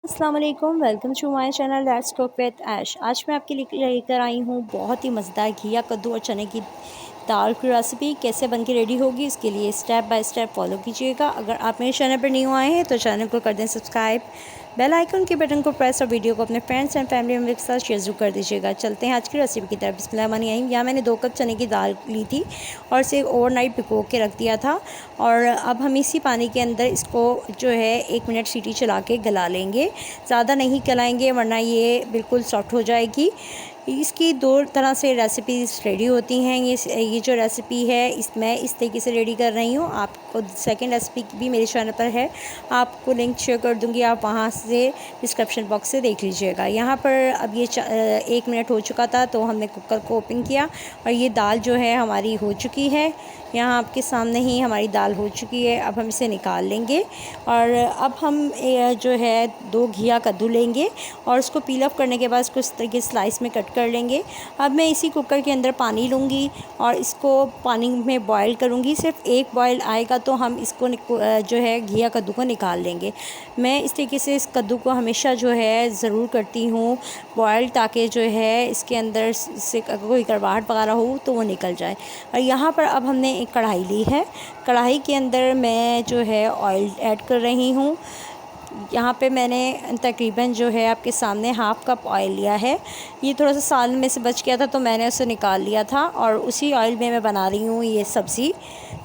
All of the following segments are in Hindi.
अस्सलाम वालेकुम, welcome to my channel let's cook with Ash. आज मैं आपके लिए लेकर आई हूँ बहुत ही मज़ेदार घिया कद्दू और चने की दाल की रेसिपी। कैसे बन के रेडी होगी इसके लिए स्टेप बाय स्टेप फॉलो कीजिएगा। अगर आप मेरे चैनल पर न्यू आए हैं तो चैनल को कर दें सब्सक्राइब, बेल आइकन के बटन को प्रेस और वीडियो को अपने फ्रेंड्स एंड फैमिली मेम्बर के साथ शेयर कर दीजिएगा। चलते हैं आज की रेसिपी की तरफ। बिस्मिल्लाहिर्रहमानिर्रहीम। यहाँ मैंने 2 कप चने की दाल ली थी और इसे ओवरनाइट भिगो के रख दिया था। और अब हम इसी पानी के अंदर इसको जो है 1 मिनट सीटी चला के गला लेंगे। ज़्यादा नहीं गलाएंगे वरना ये बिल्कुल सॉफ्ट हो जाएगी। इसकी 2 तरह से रेसिपीज़ रेडी होती हैं। ये जो रेसिपी है मैं इस तरीके से रेडी कर रही हूँ। आपको सेकंड रेसिपी भी मेरे चैनल पर है, आपको लिंक शेयर कर दूँगी, आप वहाँ से डिस्क्रिप्शन बॉक्स से देख लीजिएगा। यहाँ पर अब ये 1 मिनट हो चुका था तो हमने कुकर को ओपन किया और ये दाल जो है हमारी हो चुकी है। यहाँ आपके सामने ही हमारी दाल हो चुकी है। अब हम इसे निकाल लेंगे और अब हम जो है 2 घिया कद्दू लेंगे और उसको पील ऑफ करने के बाद उसको इस तरीके स्लाइस में कट कर लेंगे। अब मैं इसी कुकर के अंदर पानी लूँगी और इसको पानी में बॉयल करूँगी। सिर्फ एक बॉयल आएगा तो हम इसको जो है घिया कद्दू को निकाल लेंगे। मैं इस तरीके से इस कद्दू को हमेशा जो है ज़रूर करती हूँ बॉयल, ताकि जो है इसके अंदर से कोई कड़वाहट वगैरह हो तो वो निकल जाए। और यहाँ पर अब हमने एक कढ़ाई ली है। कढ़ाई के अंदर मैं जो है ऑयल ऐड कर रही हूँ। यहाँ पे मैंने तकरीबन जो है आपके सामने हाफ़ कप ऑयल लिया है। ये थोड़ा सा सालन में से बच गया था तो मैंने उसे निकाल लिया था और उसी ऑयल में मैं बना रही हूँ ये सब्ज़ी।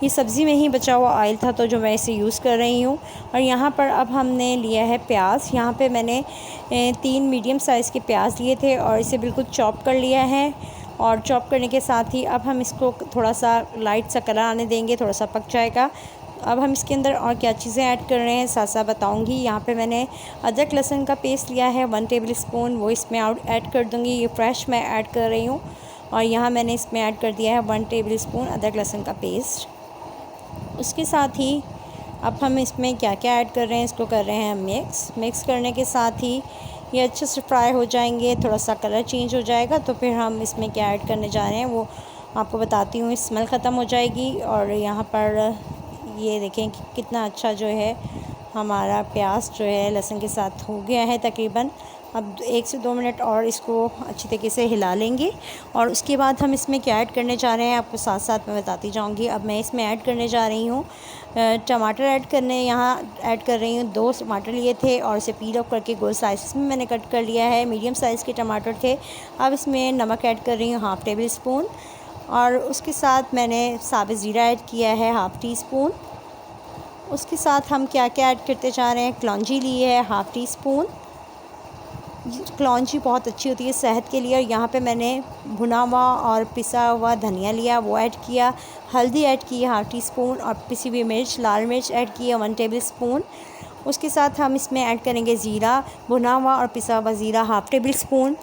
ये सब्ज़ी में ही बचा हुआ ऑयल था तो जो मैं इसे यूज़ कर रही हूँ। और यहाँ पर अब हमने लिया है प्याज। यहाँ पे मैंने 3 मीडियम साइज़ के प्याज लिए थे और इसे बिल्कुल चॉप कर लिया है। और चॉप करने के साथ ही अब हम इसको थोड़ा सा लाइट सा कलर आने देंगे, थोड़ा सा पक जाएगा। अब हम इसके अंदर और क्या चीज़ें ऐड कर रहे हैं साथ साथ बताऊंगी। यहाँ पे मैंने अदरक लहसुन का पेस्ट लिया है 1 टेबल स्पून, वो इसमें ऐड कर दूँगी। ये फ्रेश मैं ऐड कर रही हूँ। और यहाँ मैंने इसमें ऐड कर दिया है 1 टेबल स्पून अदरक लहसुन का पेस्ट। उसके साथ ही अब हम इसमें क्या क्या ऐड कर रहे हैं इसको कर रहे हैं मिक्स करने के साथ ही ये अच्छे से फ्राई हो जाएंगे, थोड़ा सा कलर चेंज हो जाएगा तो फिर हम इसमें क्या ऐड करने जा रहे हैं वो आपको बताती हूँ। स्मेल ख़त्म हो जाएगी और यहाँ पर ये देखें कि कितना अच्छा जो है हमारा प्याज जो है लहसुन के साथ हो गया है तकरीबन। अब 1 से 2 मिनट और इसको अच्छी तरीके से हिला लेंगे और उसके बाद हम इसमें क्या ऐड करने जा रहे हैं आपको साथ साथ मैं बताती जाऊंगी। अब मैं इसमें ऐड करने जा रही हूँ टमाटर यहाँ ऐड कर रही हूँ। 2 टमाटर लिए थे और इसे पील ऑफ करके गोल स्लाइसेस में मैंने कट कर लिया है। मीडियम साइज़ के टमाटर थे। अब इसमें नमक ऐड कर रही हूँ हाफ़ टेबल स्पून और उसके साथ मैंने साबित ज़ीरा ऐड किया है हाफ़ टी स्पून। उसके साथ हम क्या क्या ऐड करते जा रहे हैं, कलौंजी ली है हाफ़ टी स्पून। कलौंजी बहुत अच्छी होती है सेहत के लिए। और यहाँ पे मैंने भुना हुआ और पिसा हुआ धनिया लिया वो ऐड किया। हल्दी ऐड की है हाफ़ टी स्पून और पिसी हुई मिर्च लाल मिर्च ऐड की है 1 टेबल स्पून। उसके साथ हम इसमें ऐड करेंगे ज़ीरा, भुना हुआ और पिसा हुआ ज़ीरा हाफ़ टेबल स्पून।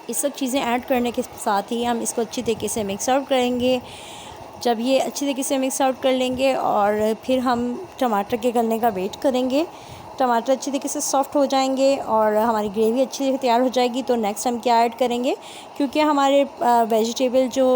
ये सब चीज़ें ऐड करने के साथ ही हम इसको अच्छी तरीके से मिक्स आउट करेंगे। जब ये अच्छी तरीके से मिक्स आउट कर लेंगे और फिर हम टमाटर के गलने का वेट करेंगे। टमाटर अच्छी तरीके से सॉफ़्ट हो जाएंगे और हमारी ग्रेवी अच्छी तरीके से तैयार हो जाएगी तो नेक्स्ट हम क्या ऐड करेंगे, क्योंकि हमारे वेजिटेबल जो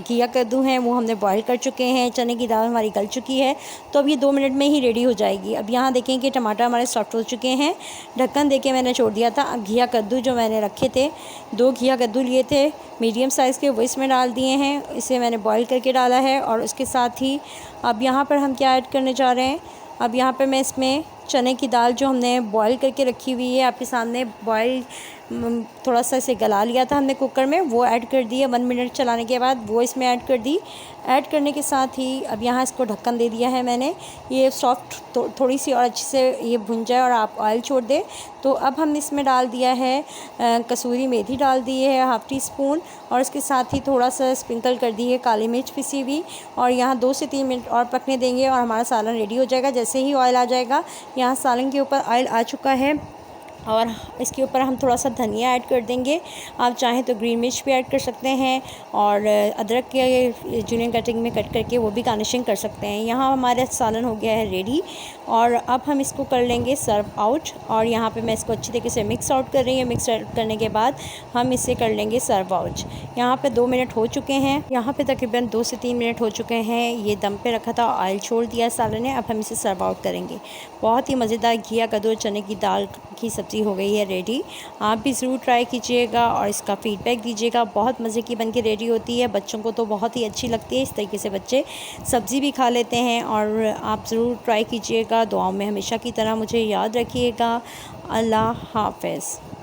घिया कद्दू हैं वो हमने बॉईल कर चुके हैं, चने की दाल हमारी गल चुकी है तो अब ये 2 मिनट में ही रेडी हो जाएगी। अब यहाँ देखें कि टमाटर हमारे सॉफ्ट हो चुके हैं, ढक्कन दे के मैंने छोड़ दिया था। अब घिया कद्दू जो मैंने रखे थे 2 घिया कद्दू लिए थे मीडियम साइज़ के वो इसमें डाल दिए हैं। इसे मैंने बॉईल करके डाला है और उसके साथ ही अब यहाँ पर हम क्या ऐड करने जा रहे हैं। अब यहाँ पे मैं इसमें चने की दाल जो हमने बॉईल करके रखी हुई है आपके सामने बॉईल थोड़ा सा इसे गला लिया था हमने कुकर में, वो ऐड कर दी है 1 मिनट चलाने के बाद वो इसमें ऐड कर दी। ऐड करने के साथ ही अब यहाँ इसको ढक्कन दे दिया है मैंने। ये सॉफ्ट थोड़ी सी और अच्छे से ये भुन जाए और आप ऑयल छोड़ दें तो अब हम इसमें डाल दिया है कसूरी मेथी डाल दी है हाफ़ टी स्पून और इसके साथ ही थोड़ा सा स्प्रिंकल कर दी है काली मिर्च पिसी हुई। और यहाँ 2 से 3 मिनट और पकने देंगे और हमारा सालन रेडी हो जाएगा। जैसे ही ऑयल आ जाएगा, यहाँ सालन के ऊपर ऑयल आ चुका है और इसके ऊपर हम थोड़ा सा धनिया ऐड कर देंगे। आप चाहें तो ग्रीन मिर्च भी ऐड कर सकते हैं और अदरक के जूलियन कटिंग में कट करके वो भी गार्निशिंग कर सकते हैं। यहाँ हमारा सालन हो गया है रेडी और अब हम इसको कर लेंगे सर्व आउट। और यहाँ पे मैं इसको अच्छी तरीके से मिक्स आउट कर रही हूँ। मिक्स आउट करने के बाद हम इसे कर लेंगे सर्व आउट। यहाँ पे 2 मिनट हो चुके हैं। यहाँ पे तकरीबन 2 से 3 मिनट हो चुके हैं। ये दम पे रखा था, ऑयल छोड़ दिया सालन ने। अब हम इसे सर्व आउट करेंगे। बहुत ही मज़ेदार घिया कद्दू और चने की दाल की सब्ज़ी हो गई है रेडी। आप भी ज़रूर ट्राई कीजिएगा और इसका फ़ीडबैक दीजिएगा। बहुत मज़े की बन के रेडी होती है, बच्चों को तो बहुत ही अच्छी लगती है। इस तरीके से बच्चे सब्ज़ी भी खा लेते हैं और आप ज़रूर ट्राई कीजिएगा। दुआओं में हमेशा की तरह मुझे याद रखिएगा। अल्लाह हाफ़िज़।